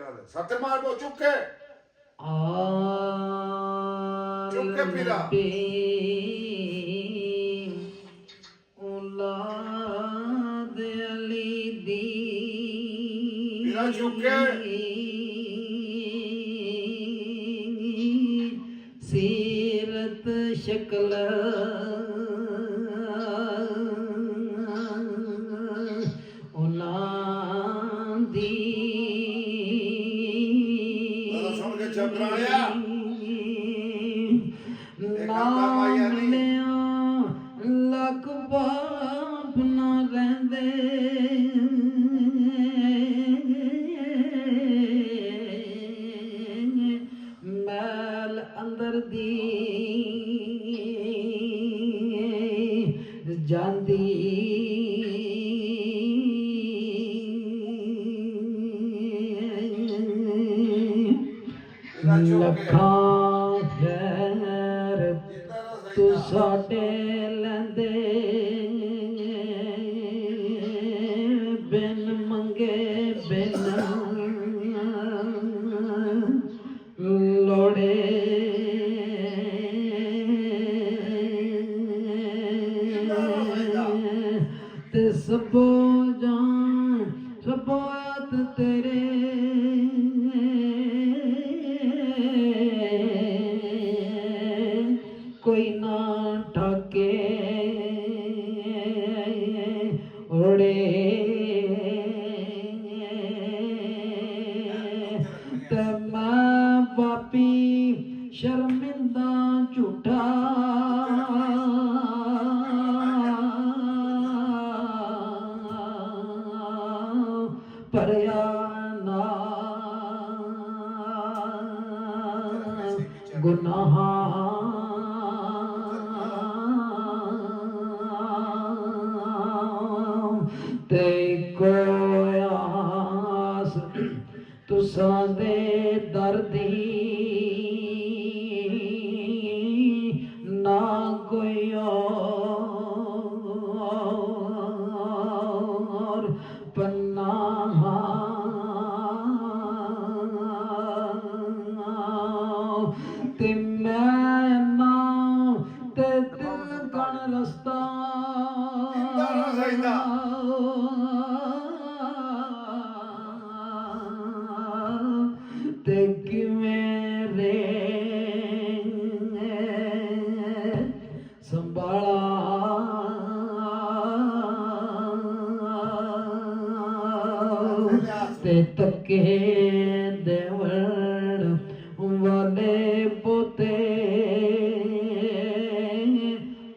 सत्य मार वो चुप के पीरा औलाद अली दी पीरा चुप के सीरत शक्ल लख बाप ना रहंदे मैल अंदर दी जांदी लखां खैर तू साडे लैंदे बिन मंगे बिन लोड़े ते सबो जान सबोत तेरे कोई ना ठाके ओड़े ते मैं पापी शर्मिंदा झूठा परया ना गुनाह ते कोई आस तुसां दे दर्दी ना कोई और पन्नाह ते मैं ना ते दिल कण रस्ता ते किवें रे संभाला ते तके देवण वाले पोते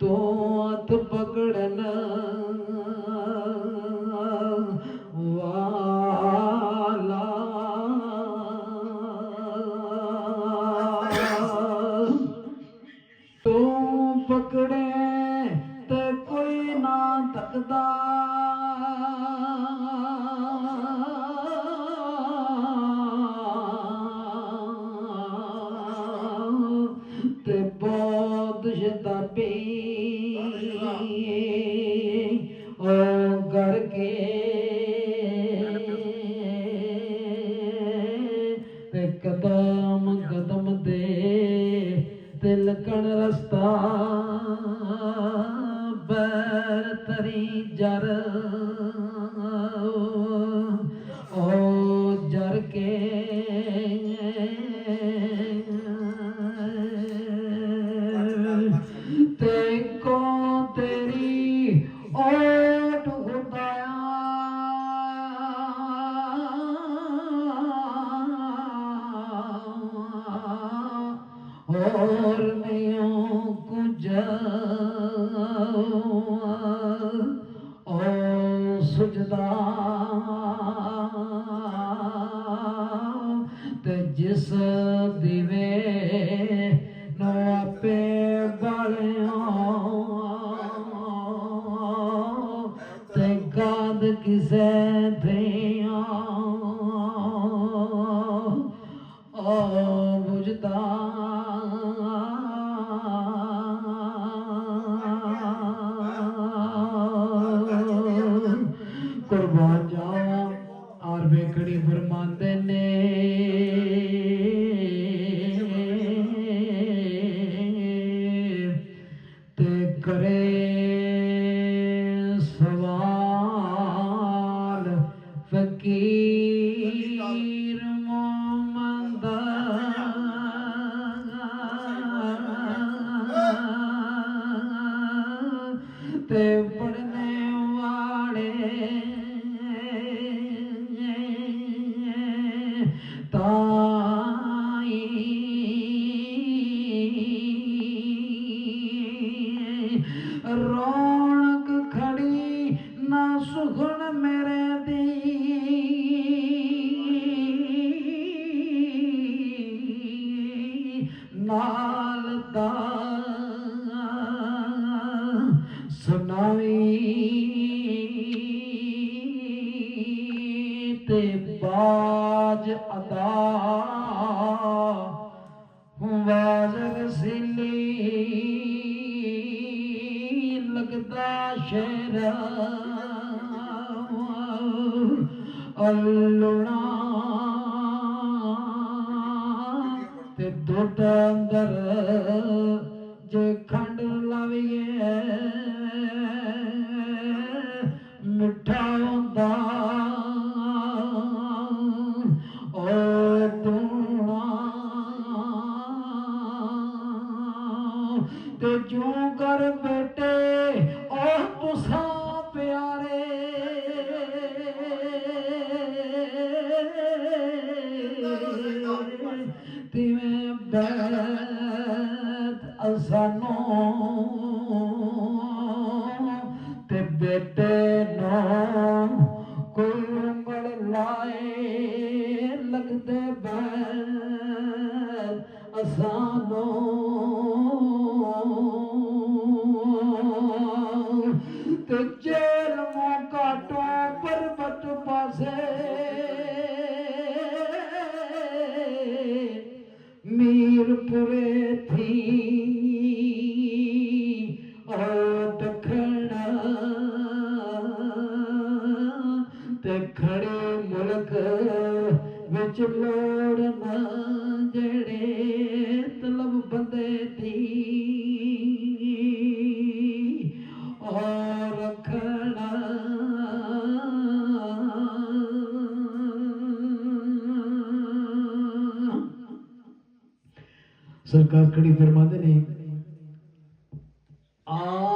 तो हथ पकड़न वाला तू पकड़े ते कोई ना तकदा ते बहुत शताबी ओ करके ते कदम कदम दे तिलकण रस्ता बैतरी जर ओ जर के ते को तेरी ओट खुदाया और नहीं कुछ ओ सुजदा ते जिस दिवे नो आपे बालिया ते गाद किसे थिया ओ बुझदा कुर्बान जाओ और बेकड़ी फरमाते ने करे सवाल फकीर मोहम्मद ते पढ़ने वाले ताई रौनक खड़ी ना सुखन मेरे दी नाल दा सुनावी ते बाज अदा वाजग सिली लगदा शेरा अल्लुना ते दुध अंदर जे खंड लावीए मिठा होंदा ओ दूना ते जो कर बेटे ओ तुसा प्यारे तिवें बैत असानो ते बेटे नो कोई उंगल लाए लगदे बैत असानो ते जेल मौका तो पर्वत पासे मीरपुरे थी ओ दखना ते खड़े मुल्क विच लोड़ना जेड़े तलब बंदे थी और रखना सरकार कड़ी फरमाते ने आ